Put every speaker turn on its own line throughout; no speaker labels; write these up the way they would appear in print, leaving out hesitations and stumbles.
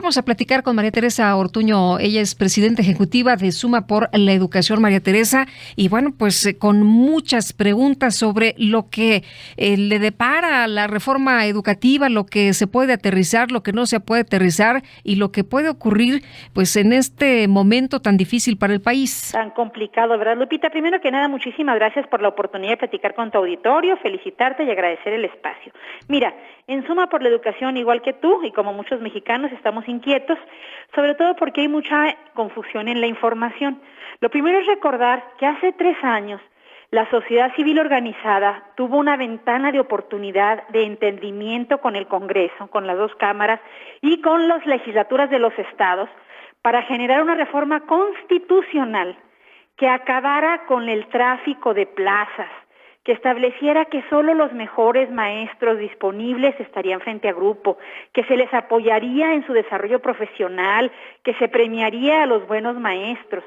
Vamos a platicar con María Teresa Ortuño. Ella es presidenta ejecutiva de Suma por la Educación, María Teresa. Y bueno, pues con muchas preguntas sobre lo que le depara la reforma educativa, lo que se puede aterrizar, lo que no se puede aterrizar y lo que puede ocurrir pues en este momento tan difícil para el país.
Tan complicado, ¿verdad, Lupita? Primero que nada, muchísimas gracias por la oportunidad de platicar con tu auditorio, felicitarte y agradecer el espacio. Mira, en Suma por la Educación, igual que tú y como muchos mexicanos, estamos inquietos, sobre todo porque hay mucha confusión en la información. Lo primero es recordar que hace 3 años la sociedad civil organizada tuvo una ventana de oportunidad de entendimiento con el Congreso, con las 2 cámaras y con las legislaturas de los estados para generar una reforma constitucional que acabara con el tráfico de plazas, que estableciera que solo los mejores maestros disponibles estarían frente a grupo, que se les apoyaría en su desarrollo profesional, que se premiaría a los buenos maestros.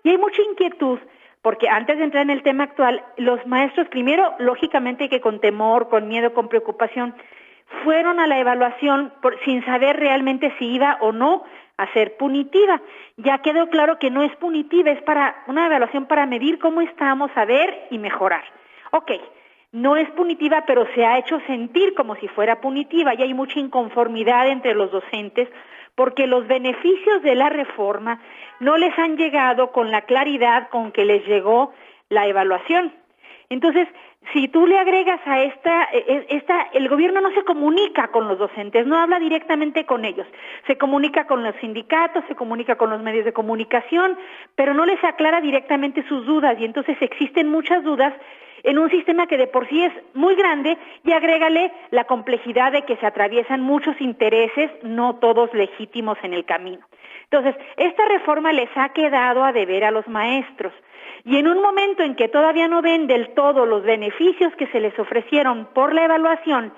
Y hay mucha inquietud, porque antes de entrar en el tema actual, los maestros primero, lógicamente que con temor, con miedo, con preocupación, fueron a la evaluación sin saber realmente si iba o no a ser punitiva. Ya quedó claro que no es punitiva, es para una evaluación para medir cómo estamos, saber y mejorar. Ok, no es punitiva, pero se ha hecho sentir como si fuera punitiva y hay mucha inconformidad entre los docentes porque los beneficios de la reforma no les han llegado con la claridad con que les llegó la evaluación. Entonces, si tú le agregas a el gobierno no se comunica con los docentes, no habla directamente con ellos, se comunica con los sindicatos, se comunica con los medios de comunicación, pero no les aclara directamente sus dudas y entonces existen muchas dudas en un sistema que de por sí es muy grande y agrégale la complejidad de que se atraviesan muchos intereses, no todos legítimos en el camino. Entonces, esta reforma les ha quedado a deber a los maestros. Y en un momento en que todavía no ven del todo los beneficios que se les ofrecieron por la evaluación,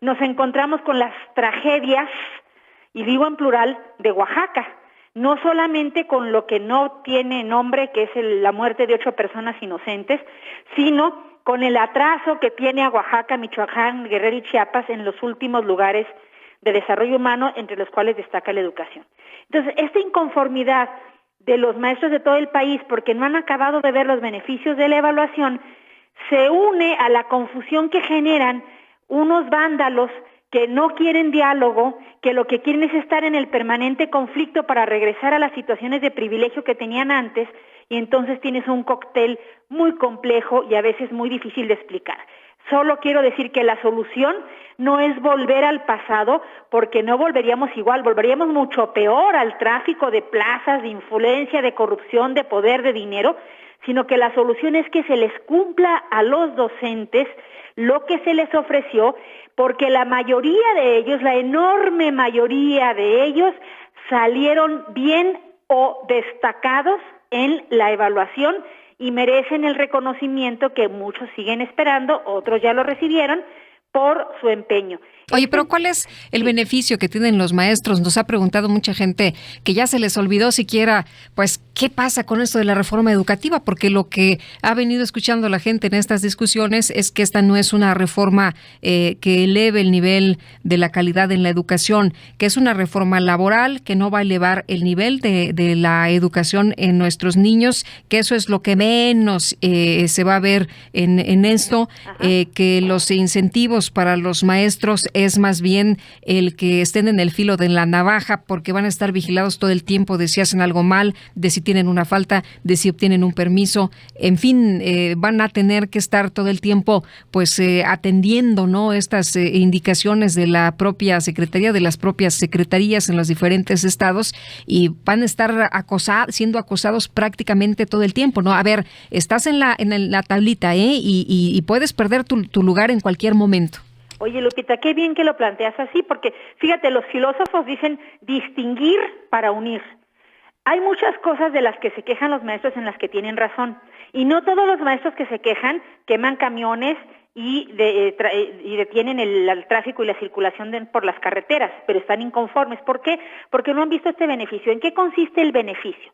nos encontramos con las tragedias, y digo en plural, de Oaxaca. No solamente con lo que no tiene nombre, que es la muerte de 8 personas inocentes, sino con el atraso que tiene a Oaxaca, Michoacán, Guerrero y Chiapas en los últimos lugares de desarrollo humano, entre los cuales destaca la educación. Entonces, esta inconformidad de los maestros de todo el país porque no han acabado de ver los beneficios de la evaluación, se une a la confusión que generan unos vándalos que no quieren diálogo, que lo que quieren es estar en el permanente conflicto para regresar a las situaciones de privilegio que tenían antes, y entonces tienes un cóctel muy complejo y a veces muy difícil de explicar. Solo quiero decir que la solución no es volver al pasado, porque no volveríamos igual, volveríamos mucho peor al tráfico de plazas, de influencia, de corrupción, de poder, de dinero, sino que la solución es que se les cumpla a los docentes lo que se les ofreció, porque la mayoría de ellos, la enorme mayoría de ellos, salieron bien o destacados en la evaluación y merecen el reconocimiento que muchos siguen esperando, otros ya lo recibieron, por su empeño.
Oye, pero ¿cuál es el beneficio que tienen los maestros? Nos ha preguntado mucha gente que ya se les olvidó siquiera, pues, ¿qué pasa con esto de la reforma educativa? Porque lo que ha venido escuchando la gente en estas discusiones es que esta no es una reforma que eleve el nivel de la calidad en la educación, que es una reforma laboral que no va a elevar el nivel de la educación en nuestros niños, que eso es lo que menos se va a ver en esto, que los incentivos para los maestros es más bien el que estén en el filo de la navaja porque van a estar vigilados todo el tiempo de si hacen algo mal, de si tienen una falta, de si obtienen un permiso, en fin, van a tener que estar todo el tiempo pues atendiendo, ¿no?, estas indicaciones de la propia Secretaría, de las propias secretarías en los diferentes estados, y van a estar siendo acosados prácticamente todo el tiempo, ¿no? A ver, estás en la tablita, y puedes perder tu lugar en cualquier momento.
Oye, Lupita, qué bien que lo planteas así, porque fíjate, los filósofos dicen distinguir para unir. Hay muchas cosas de las que se quejan los maestros en las que tienen razón, y no todos los maestros que se quejan queman camiones y detienen el tráfico y la circulación por las carreteras, pero están inconformes. ¿Por qué? Porque no han visto este beneficio. ¿En qué consiste el beneficio?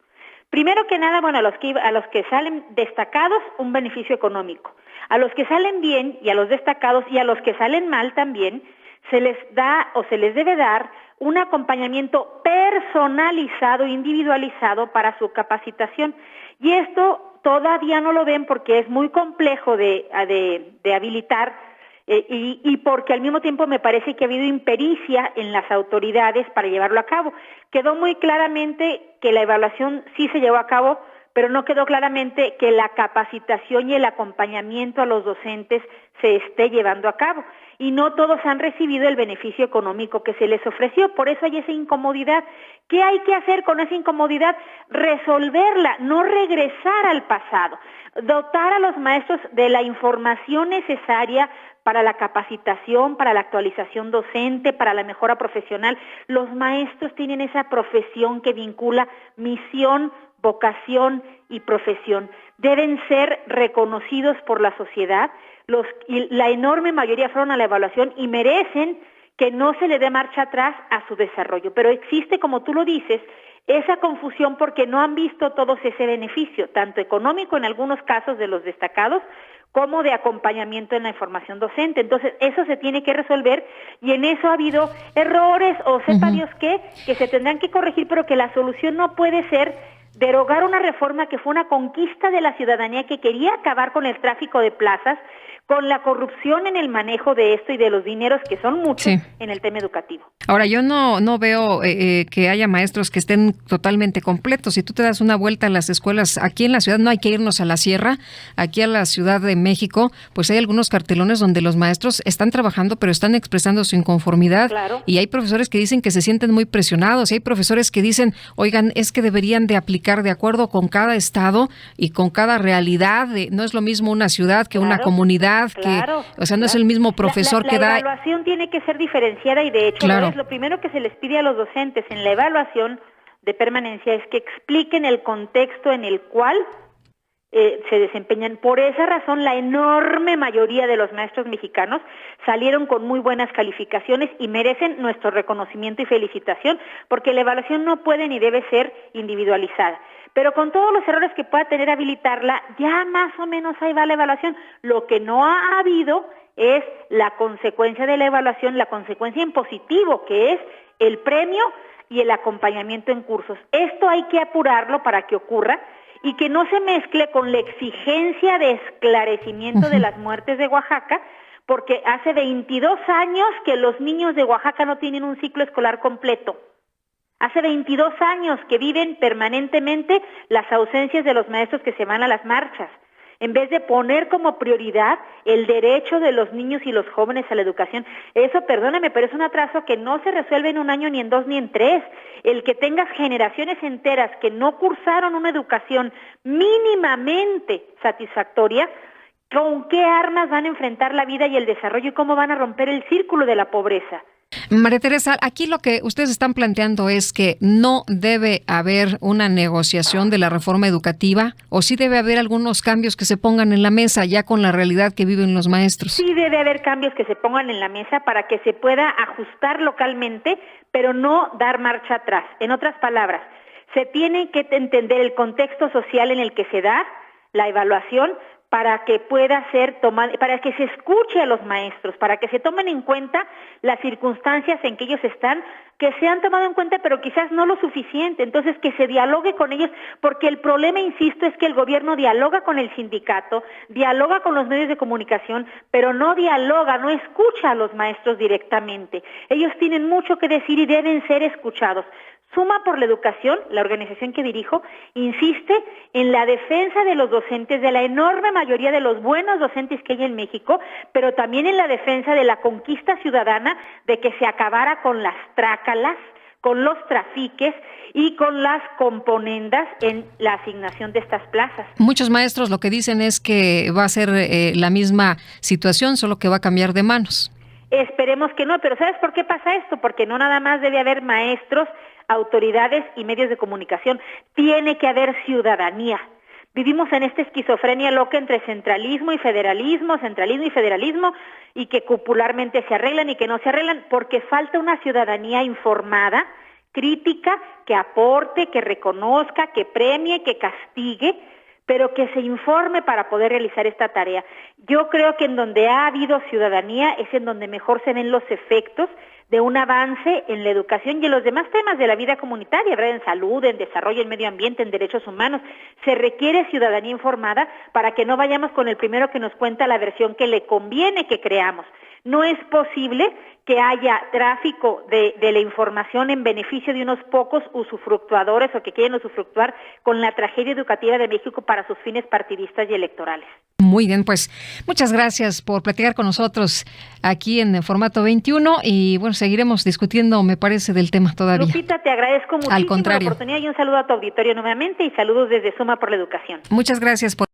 Primero que nada, bueno, a los que salen destacados, un beneficio económico. A los que salen bien y a los destacados y a los que salen mal también, se les da o se les debe dar un acompañamiento personalizado, individualizado para su capacitación. Y esto todavía no lo ven porque es muy complejo de habilitar y porque al mismo tiempo me parece que ha habido impericia en las autoridades para llevarlo a cabo. Quedó muy claramente que la evaluación sí se llevó a cabo, pero no quedó claramente que la capacitación y el acompañamiento a los docentes se esté llevando a cabo. Y no todos han recibido el beneficio económico que se les ofreció, por eso hay esa incomodidad. ¿Qué hay que hacer con esa incomodidad? Resolverla, no regresar al pasado, dotar a los maestros de la información necesaria para la capacitación, para la actualización docente, para la mejora profesional. Los maestros tienen esa profesión que vincula misión, vocación y profesión. Deben ser reconocidos por la sociedad. La enorme mayoría fueron a la evaluación y merecen que no se le dé marcha atrás a su desarrollo. Pero existe, como tú lo dices, esa confusión porque no han visto todos ese beneficio, tanto económico en algunos casos de los destacados, como de acompañamiento en la formación docente. Entonces, eso se tiene que resolver y en eso ha habido errores o sepa Dios qué, que se tendrán que corregir, pero que la solución no puede ser derogar una reforma que fue una conquista de la ciudadanía que quería acabar con el tráfico de plazas, con la corrupción en el manejo de esto y de los dineros que son muchos en el tema educativo.
Ahora, yo no veo que haya maestros que estén totalmente completos. Si tú te das una vuelta a las escuelas aquí en la ciudad, no hay que irnos a la sierra, aquí a la Ciudad de México, pues hay algunos cartelones donde los maestros están trabajando, pero están expresando su inconformidad.
Claro.
Y hay profesores que dicen que se sienten muy presionados, y hay profesores que dicen, oigan, es que deberían de aplicar de acuerdo con cada estado y con cada realidad. No es lo mismo una ciudad que una comunidad.
Claro,
o sea, no es el mismo profesor que da.
La evaluación tiene que ser diferenciada y de hecho lo primero que se les pide a los docentes en la evaluación de permanencia es que expliquen el contexto en el cual se desempeñan. Por esa razón, la enorme mayoría de los maestros mexicanos salieron con muy buenas calificaciones y merecen nuestro reconocimiento y felicitación, porque la evaluación no puede ni debe ser individualizada. Pero con todos los errores que pueda tener habilitarla, ya más o menos ahí va la evaluación. Lo que no ha habido es la consecuencia de la evaluación, la consecuencia en positivo, que es el premio y el acompañamiento en cursos. Esto hay que apurarlo para que ocurra y que no se mezcle con la exigencia de esclarecimiento de las muertes de Oaxaca, porque hace 22 años que los niños de Oaxaca no tienen un ciclo escolar completo. Hace 22 años que viven permanentemente las ausencias de los maestros que se van a las marchas, en vez de poner como prioridad el derecho de los niños y los jóvenes a la educación. Eso, perdóname, pero es un atraso que no se resuelve en un año, ni en dos, ni en tres. El que tengas generaciones enteras que no cursaron una educación mínimamente satisfactoria, ¿con qué armas van a enfrentar la vida y el desarrollo y cómo van a romper el círculo de la pobreza?
María Teresa, aquí lo que ustedes están planteando es que no debe haber una negociación de la reforma educativa, o sí debe haber algunos cambios que se pongan en la mesa ya con la realidad que viven los maestros.
Sí debe haber cambios que se pongan en la mesa para que se pueda ajustar localmente, pero no dar marcha atrás. En otras palabras, se tiene que entender el contexto social en el que se da la evaluación, para que pueda ser tomada, para que se escuche a los maestros, para que se tomen en cuenta las circunstancias en que ellos están, que se han tomado en cuenta, pero quizás no lo suficiente. Entonces, que se dialogue con ellos, porque el problema, insisto, es que el gobierno dialoga con el sindicato, dialoga con los medios de comunicación, pero no dialoga, no escucha a los maestros directamente. Ellos tienen mucho que decir y deben ser escuchados. Suma por la Educación, la organización que dirijo, insiste en la defensa de los docentes, de la enorme mayoría de los buenos docentes que hay en México, pero también en la defensa de la conquista ciudadana, de que se acabara con las trácalas, con los trafiques y con las componendas en la asignación de estas plazas.
Muchos maestros lo que dicen es que va a ser la misma situación, solo que va a cambiar de manos.
Esperemos que no, pero ¿sabes por qué pasa esto? Porque no nada más debe haber maestros, autoridades y medios de comunicación, tiene que haber ciudadanía. Vivimos en esta esquizofrenia loca entre centralismo y federalismo, y que popularmente se arreglan y que no se arreglan, porque falta una ciudadanía informada, crítica, que aporte, que reconozca, que premie, que castigue, pero que se informe para poder realizar esta tarea. Yo creo que en donde ha habido ciudadanía es en donde mejor se ven los efectos de un avance en la educación y en los demás temas de la vida comunitaria, ¿verdad? En salud, en desarrollo, en medio ambiente, en derechos humanos. Se requiere ciudadanía informada para que no vayamos con el primero que nos cuenta la versión que le conviene que creamos. No es posible que haya tráfico de la información en beneficio de unos pocos usufructuadores o que quieren usufructuar con la tragedia educativa de México para sus fines partidistas y electorales.
Muy bien, pues muchas gracias por platicar con nosotros aquí en Formato 21 y bueno, seguiremos discutiendo, me parece, del tema todavía.
Lupita, te agradezco muchísimo la oportunidad y un saludo a tu auditorio nuevamente y saludos desde Suma por la Educación.
Muchas gracias por